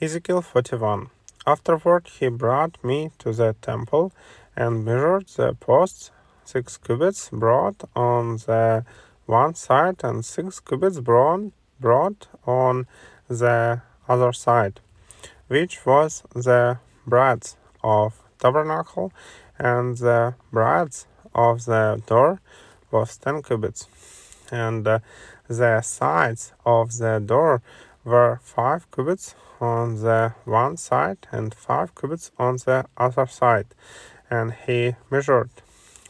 Ezekiel 41. Afterward he brought me to the temple, and measured the posts 6 cubits broad on the one side, and 6 cubits broad on the other side, which was the breadth of tabernacle, and the breadth of the door was 10 cubits, and the sides of the door were 5 cubits on the one side and 5 cubits on the other side. And he measured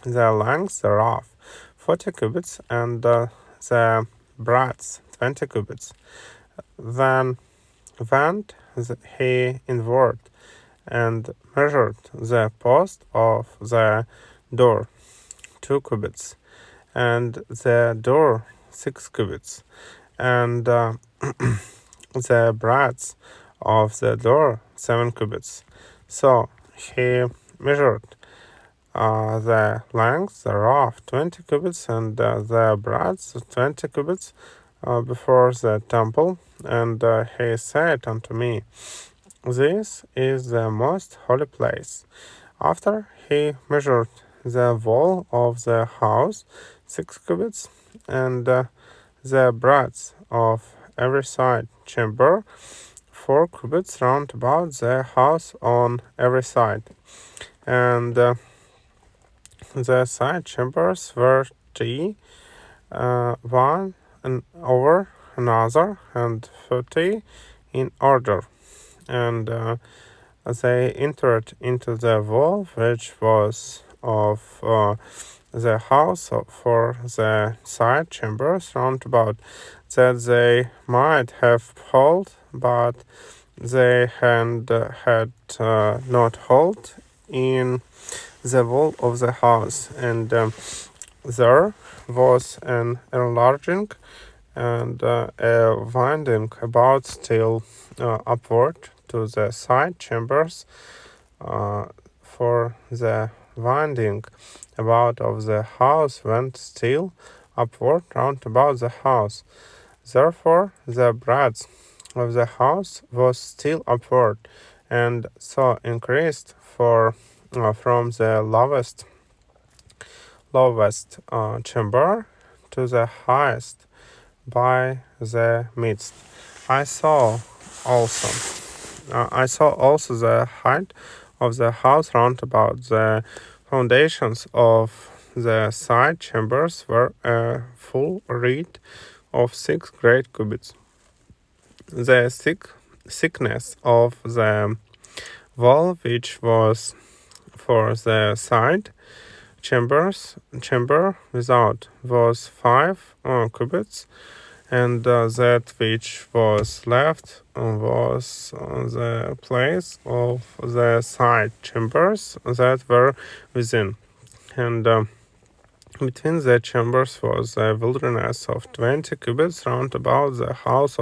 the length thereof 40 cubits, and the breadth 20 cubits. Then went he inward and measured the post of the door 2 cubits, and the door 6 cubits, and the breadth of the door 7 cubits. So he measured the length thereof 20 cubits, and the breadth 20 cubits before the temple. And he said unto me, This is the most holy place. After he measured the wall of the house 6 cubits, and the breadth of every side chamber 4 cubits round about the house on every side. And the side chambers were 3, one and over another, and 30 in order. And they entered into the wall which was of the house for the side chambers round about, that they might have hold, but they had not hold in the wall of the house. And there was an enlarging and a winding about still upward to the side chambers, for the winding about of the house went still upward round about the house. Therefore the breadth of the house was still upward, and so increased from the lowest chamber to the highest by the midst. I saw also the height of the house round about. The foundations of the side chambers were a full reed of 6 great cubits. The thickness of the wall which was for the side chamber without was 5 cubits, and that which was left was the place of the side chambers that were within. And between the chambers was a wilderness of 20 cubits round about the house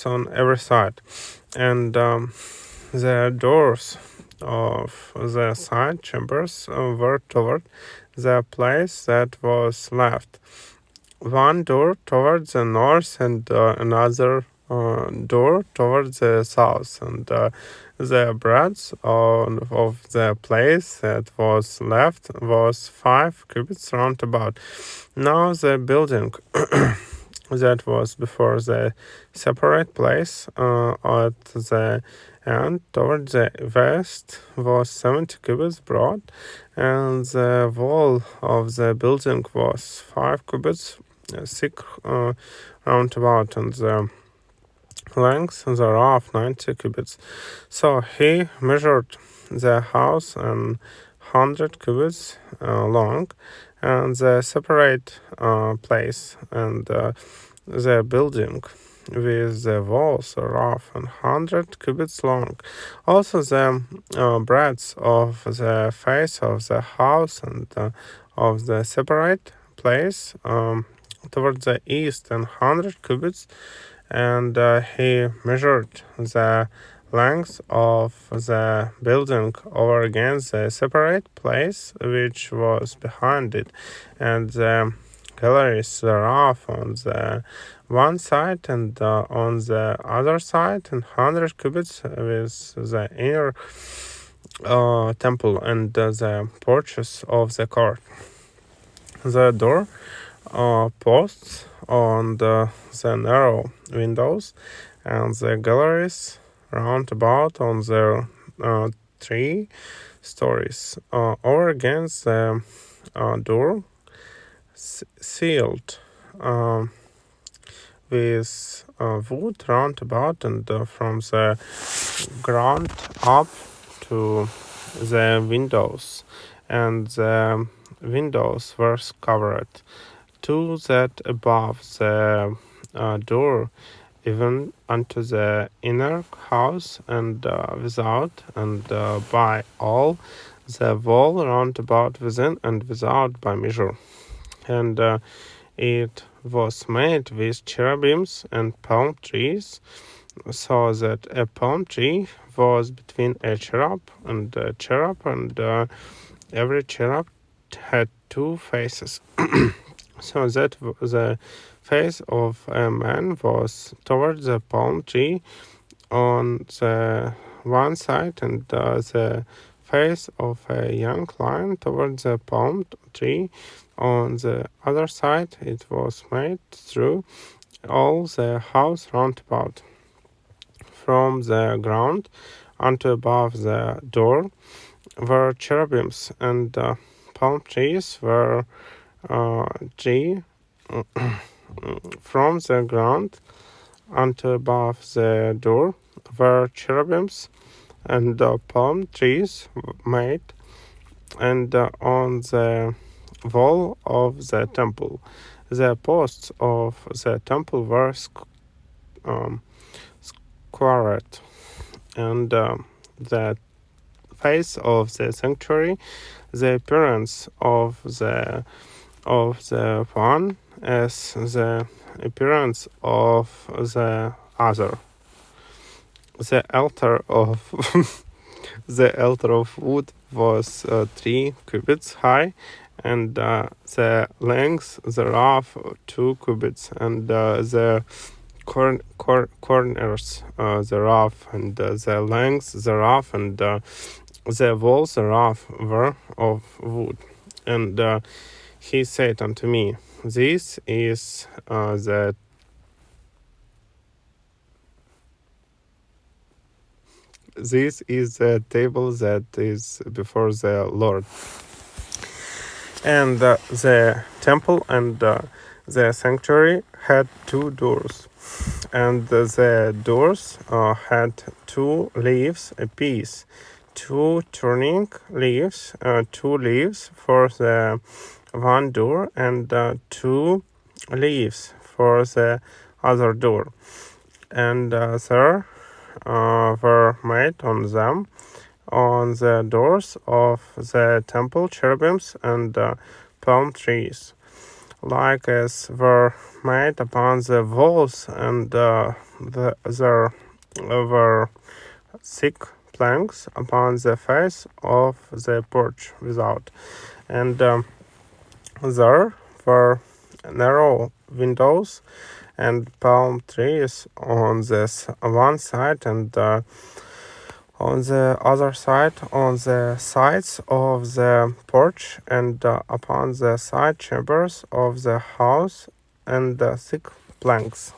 on every side. And the doors of the side chambers were toward the place that was left. One door towards the north, and another door towards the south, and the breadth of the place that was left was 5 cubits round about. Now the building that was before the separate place at the end toward the west was 70 cubits broad, and the wall of the building was 5 cubits thick round about, and the length thereof 90 cubits. So he measured the house 100 cubits long, and the separate place, and the building with the walls thereof 100 cubits long. Also the breadth of the face of the house and of the separate place toward the east 100 cubits, and he measured the length of the building over against the separate place which was behind it, and the galleries thereof on the one side, and on the other side, and 100 cubits with the inner temple and the porches of the court. The door posts on the narrow windows and the galleries round about on their 3 stories. Over against the door, sealed with wood round about, and from the ground up to the windows, and the windows were covered to that above the door, even unto the inner house, and without, and by all the wall round about within and without by measure. And it was made with cherubims and palm trees, so that a palm tree was between a cherub, and every cherub had 2 faces. So that the face of a man was toward the palm tree on the one side, and the face of a young lion toward the palm tree on the other side. It was made through all the house round about, from the ground unto above the door were cherubims, and palm trees were 3 from the ground unto above the door were cherubims and palm trees made, and on the wall of the temple the posts of the temple were squared, and the face of the sanctuary, the appearance of the one as the appearance of the other. The altar of the altar of wood was 3 cubits high, and the length thereof 2 cubits, and the corners thereof, and the length thereof, and the walls thereof were of wood. And he said unto me, This is the table that is before the Lord. And the temple and the sanctuary had 2 doors, and the doors had 2 leaves apiece, 2 turning leaves, 2 leaves for the one door, and 2 leaves for the other door. And there were made on them, on the doors of the temple, cherubims and palm trees, like as were made upon the walls, and there were thick planks upon the face of the porch without, and there were narrow windows and palm trees on this one side, and on the other side, on the sides of the porch, and upon the side chambers of the house, and thick planks.